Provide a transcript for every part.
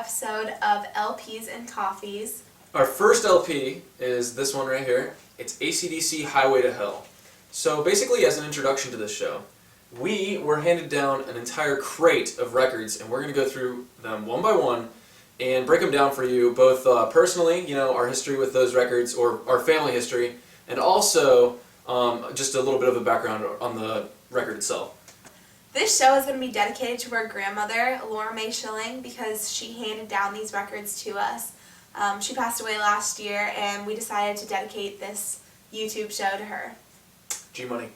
episode of LPs and Coffees. Our first LP is this one right here. It's AC/DC Highway to Hell. So basically, as an introduction to this show, we were handed down an entire crate of records, and we're going to go through them one by one and break them down for you, both personally, our history with those records, or our family history, and also just a little bit of a background on the record itself. This show is going to be dedicated to our grandmother, Laura Mae Schilling, because she handed down these records to us. She passed away last year, and we decided to dedicate this YouTube show to her. G-Money.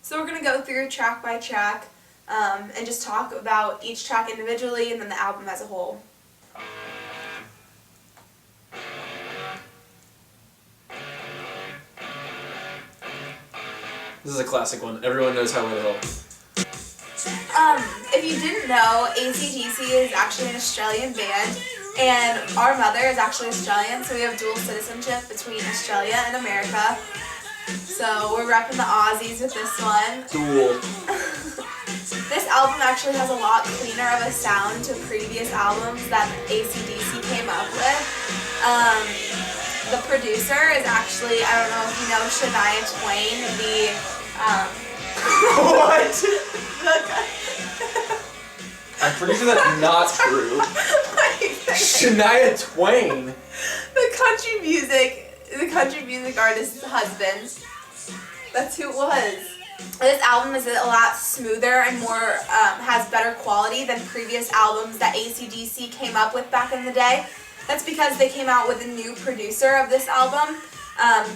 So we're going to go through track by track and just talk about each track individually and then the album as a whole. This is a classic one. Everyone knows Highway to Hell. If you didn't know, AC/DC is actually an Australian band, and our mother is actually Australian, so we have dual citizenship between Australia and America. So we're repping the Aussies with this one. Dual. This album actually has a lot cleaner of a sound to previous albums that AC/DC came up with. The producer is actually, I don't know if you know Shania Twain, What? I'm pretty sure that's not true. Shania Twain. The country music artist's husband. That's who it was. This album is a lot smoother and more has better quality than previous albums that AC/DC came up with back in the day. That's because they came out with a new producer of this album.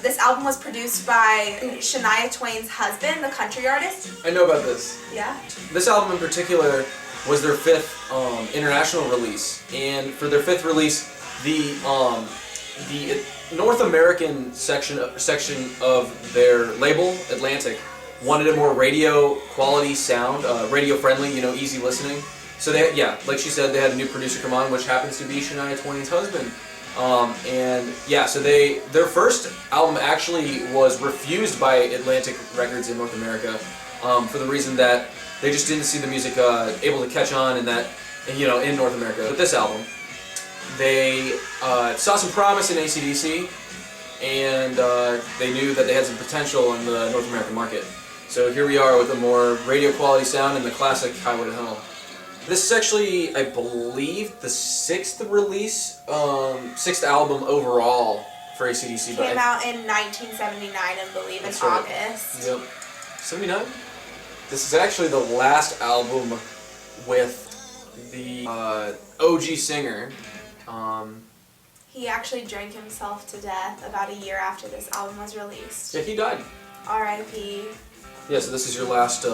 This album was produced by Shania Twain's husband, the country artist. I know about this. Yeah. This album in particular was their fifth international release, and for their fifth release, the North American section of their label, Atlantic, wanted a more radio quality sound, radio friendly, easy listening. So they, like she said, they had a new producer come on, which happens to be Shania Twain's husband. So their first album actually was refused by Atlantic Records in North America for the reason that they just didn't see the music able to catch on in North America. With this album, they saw some promise in AC/DC, and they knew that they had some potential in the North American market. So here we are with a more radio quality sound and the classic Highway to Hell. This is actually, I believe, the sixth album overall for AC/DC. Came out in 1979, I believe, in August. Yep. 79? This is actually the last album with the OG singer. He actually drank himself to death about a year after this album was released. Yeah, he died. R.I.P. Yeah, so this is your last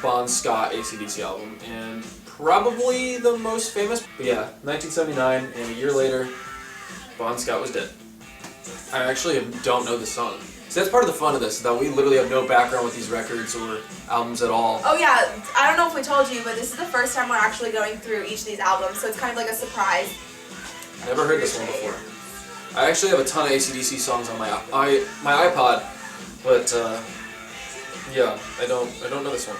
Bon Scott AC/DC album, and probably the most famous. But yeah, 1979, and a year later, Bon Scott was dead. I actually don't know this song. So that's part of the fun of this, that we literally have no background with these records or albums at all. Oh yeah, I don't know if we told you, but this is the first time we're actually going through each of these albums, so it's kind of like a surprise. Never heard this one before. I actually have a ton of AC/DC songs on my iPod, but yeah, I don't know this one.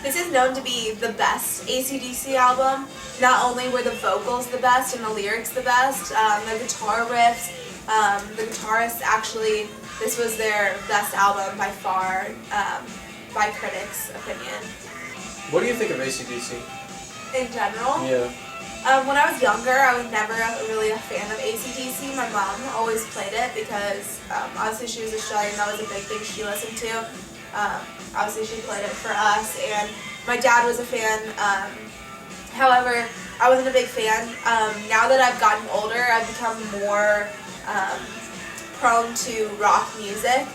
This is known to be the best AC/DC album. Not only were the vocals the best and the lyrics the best, the guitar riffs, the guitarists actually, this was their best album by far, by critics' opinion. What do you think of AC/DC? In general? Yeah. When I was younger, I was never really a fan of AC/DC. My mom always played it because obviously she was Australian, that was a big thing she listened to. Obviously she played it for us, and my dad was a fan. However, I wasn't a big fan. Now that I've gotten older, I've become more prone to rock music,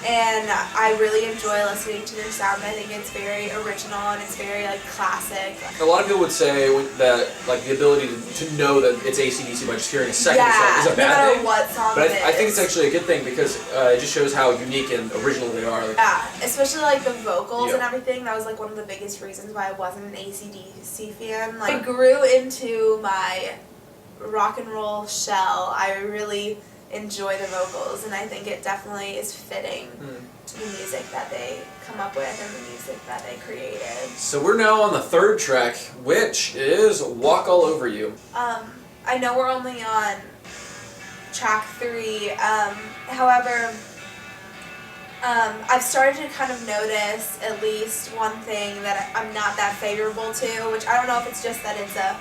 and I really enjoy listening to their sound. I think it's very original and it's very classic. A lot of people would say that the ability to know that it's AC/DC by just hearing a second song is a bad thing. no matter what song but it is. I think it's actually a good thing because it just shows how unique and original they are. Yeah, especially the vocals and everything. That was one of the biggest reasons why I wasn't an AC/DC fan. I grew into my rock and roll shell. I really enjoy the vocals, and I think it definitely is fitting to the music that they come up with and the music that they created. So we're now on the third track, which is Walk All Over You. I know we're only on track 3, however, I've started to kind of notice at least one thing that I'm not that favorable to, which I don't know if it's just that it's a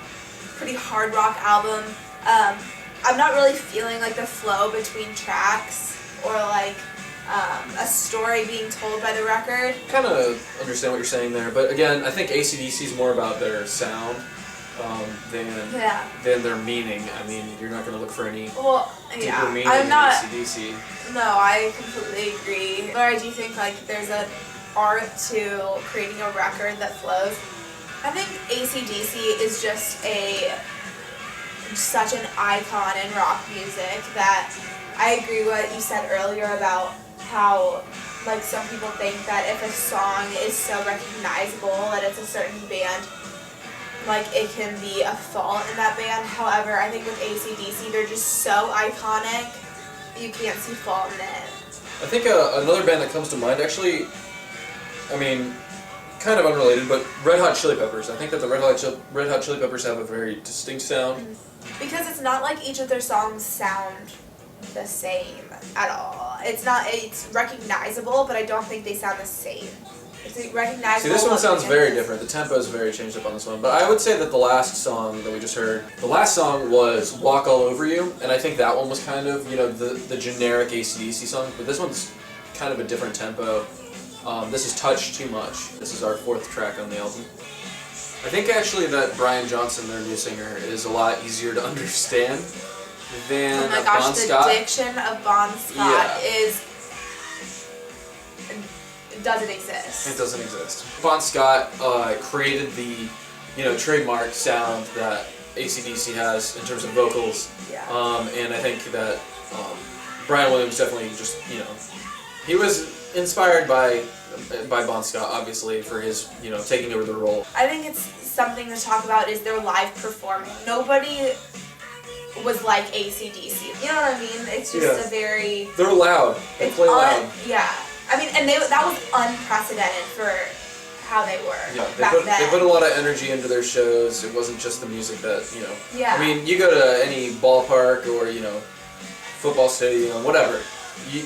pretty hard rock album. I'm not really feeling like the flow between tracks or like a story being told by the record. Kind of understand what you're saying there, but again, I think AC/DC is more about their sound than their meaning. I mean, you're not going to look for any deeper meaning in AC/DC. No, I completely agree. But I do think like there's an art to creating a record that flows. I think AC/DC is just such an icon in rock music that I agree what you said earlier about how like some people think that if a song is so recognizable that it's a certain band, like it can be a fault in that band. However, I think with AC/DC they're just so iconic that you can't see fault in it. I think another band that comes to mind, actually, I mean, kind of unrelated, but Red Hot Chili Peppers. I think that the Red Hot Chili Peppers have a very distinct sound. Because it's not like each of their songs sound the same at all. It's recognizable, but I don't think they sound the same. It's recognizable. See, this one sounds very different. The tempo is very changed up on this one. But I would say that the last song that we just heard, the last song was Walk All Over You, and I think that one was kind of, the generic AC/DC song, but this one's kind of a different tempo. This is Touch Too Much. This is our 4th track on the album. I think actually that Brian Johnson, their new singer, is a lot easier to understand than Bon Scott. The diction of Bon Scott doesn't exist. It doesn't exist. Bon Scott created the, trademark sound that AC/DC has in terms of vocals. Yeah. And I think that Brian Williams definitely just, he was inspired by Bon Scott, obviously, for his, taking over the role. I think it's something to talk about is their live performing. Nobody was like AC/DC. You know what I mean? It's just a very... They're loud. They play loud. Yeah. I mean, and that was unprecedented for how they were back then. They put a lot of energy into their shows. It wasn't just the music that, Yeah. I mean, you go to any ballpark or, football stadium, whatever.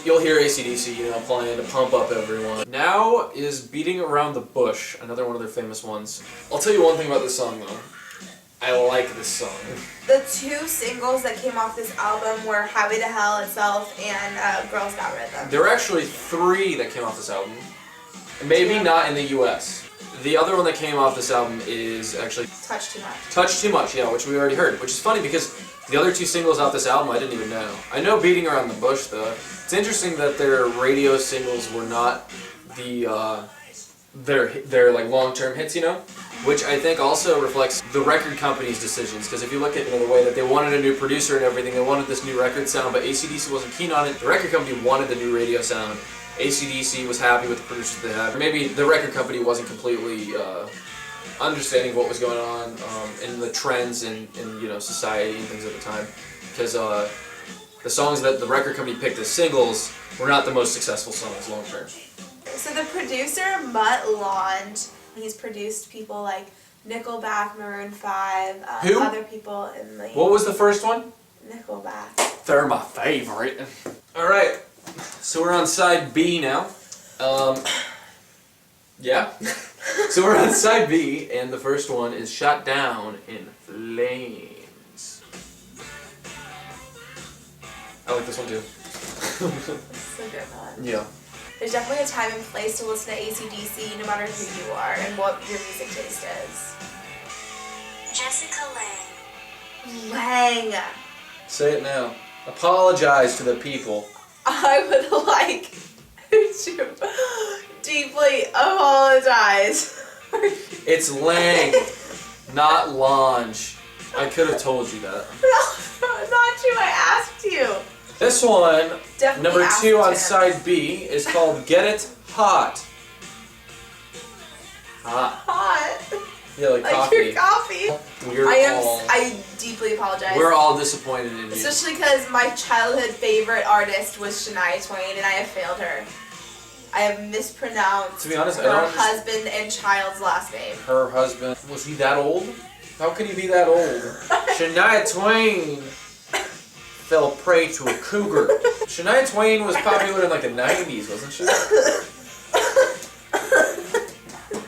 You'll hear AC/DC, playing to pump up everyone. Now is Beating Around the Bush, another one of their famous ones. I'll tell you one thing about this song, though. I like this song. The 2 singles that came off this album were Highway to Hell itself and Girls Got Rhythm. There were actually 3 that came off this album. Maybe not in the US. The other one that came off this album is actually Touch Too Much. Touch Too Much, yeah, which we already heard. Which is funny because the other 2 singles off this album I didn't even know. I know Beating Around the Bush, though. It's interesting that their radio singles were not their like long-term hits, which I think also reflects the record company's decisions. Because if you look at the way that they wanted a new producer and everything, they wanted this new record sound, but AC/DC wasn't keen on it. The record company wanted the new radio sound. AC/DC was happy with the producers they had. Maybe the record company wasn't completely understanding what was going on in the trends in society and things at the time, because the songs that the record company picked as singles were not the most successful songs long term. So the producer, Mutt Lange, he's produced people like Nickelback, Maroon 5, Who? other people in the... What was the first one? Nickelback. They're my favorite. Alright, so we're on side B now. Yeah. So we're on side B, and the first one is Shot Down in Flames. I like this one too. It's a good one. Yeah. There's definitely a time and place to listen to AC/DC no matter who you are and what your music taste is. Jessica Lange. Lang. Say it now. Apologize to the people. I would like to deeply apologize. It's Lang, not Lange. I could have told you that. No, not true. I asked you. This one, Definitely number asked 2 on him. side B, is called Get It Hot. Hot. Hot. Yeah, like Like coffee. your coffee. I deeply apologize. We're all disappointed in you. Especially because my childhood favorite artist was Shania Twain, and I have failed her. I have mispronounced To be honest, I her don't understand. husband and child's last name. Her husband, was he that old? How could he be that old? Shania Twain fell prey to a cougar. Shania Twain was popular in like the 90s, wasn't she?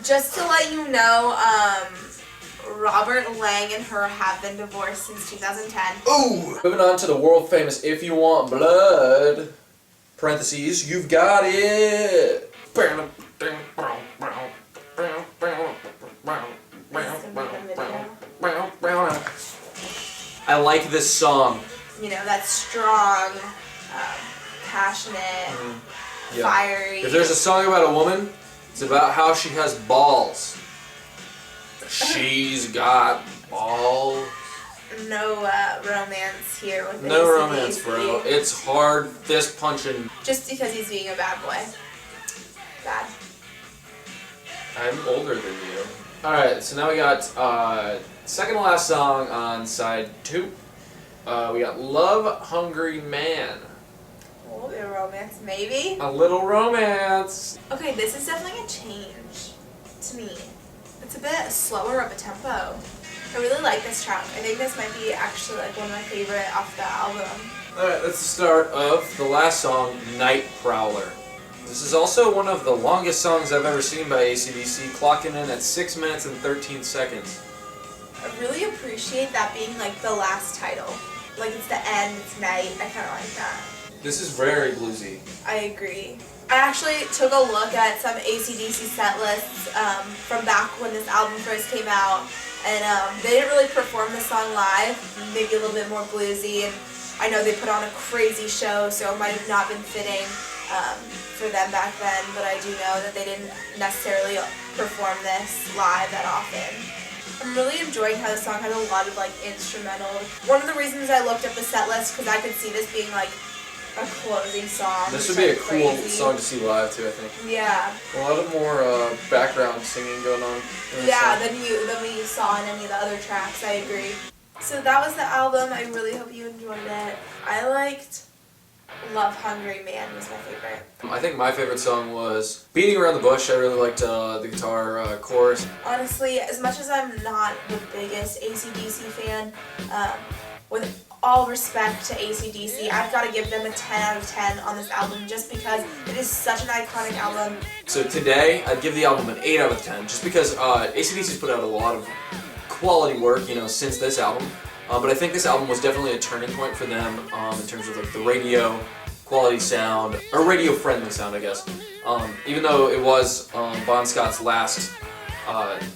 Just to let you know, Robert Lang and her have been divorced since 2010. Ooh! Moving on to the world famous If You Want Blood, parentheses, you've got it! I like this song. You know, that's strong, passionate, Yeah. fiery. If there's a song about a woman, it's about how she has balls. She's got balls. No romance here with No AC/DC. romance, bro. It's hard fist punching. Just because he's being a bad boy. Bad. I'm older than you. Alright, so now we got second to last song on side 2. We got Love Hungry Man. A little bit of romance, maybe. A little romance. Okay, this is definitely a change to me. It's a bit slower of a tempo. I really like this track. I think this might be actually like one of my favorite off the album. Alright, that's the start of the last song, Night Prowler. This is also one of the longest songs I've ever seen by AC/DC, clocking in at 6 minutes and 13 seconds. I really appreciate that being like the last title. Like it's the end, it's night. I kind of like that. This is very bluesy. I agree. I actually took a look at some AC/DC set lists from back when this album first came out, and they didn't really perform this song live, maybe a little bit more bluesy, and I know they put on a crazy show, so it might have not been fitting for them back then, but I do know that they didn't necessarily perform this live that often. I'm really enjoying how this song has a lot of like instrumental. One of the reasons I looked up the set list because I could see this being like a closing song. This would be a Like cool crazy. song to see live too, I think. Yeah. A lot of more background singing going on. In this Yeah, song. than we saw in any of the other tracks, I agree. So that was the album. I really hope you enjoyed it. I liked Love Hungry Man was my favorite. I think my favorite song was Beating Around the Bush. I really liked the guitar chorus. Honestly, as much as I'm not the biggest AC/DC fan, with all respect to AC/DC, I've got to give them a 10 out of 10 on this album just because it is such an iconic album. So today, I'd give the album an 8 out of 10, just because AC/DC's put out a lot of quality work, you know, since this album. But I think this album was definitely a turning point for them in terms of like the radio quality sound, or radio friendly sound, I guess. Even though it was Bon Scott's last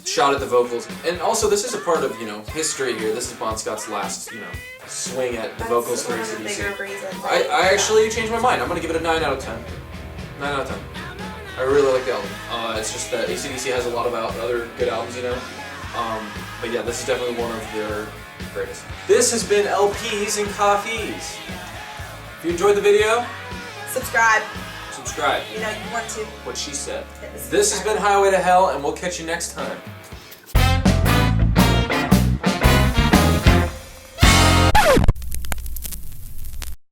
shot at the vocals, and also this is a part of, you know, history here. This is Bon Scott's last, you know, swing at the vocals for That's one of the AC/DC. bigger reasons. I actually changed my mind. I'm gonna give it a 9 out of 10. 9 out of 10. I really like the album. It's just that AC/DC has a lot of other good albums, you know. But yeah, this is definitely one of their greatest. This has been LPs and Coffees. If you enjoyed the video, Subscribe. subscribe. You know, you want to. What she said. Hit the This has been Highway to Hell, and we'll catch you next time.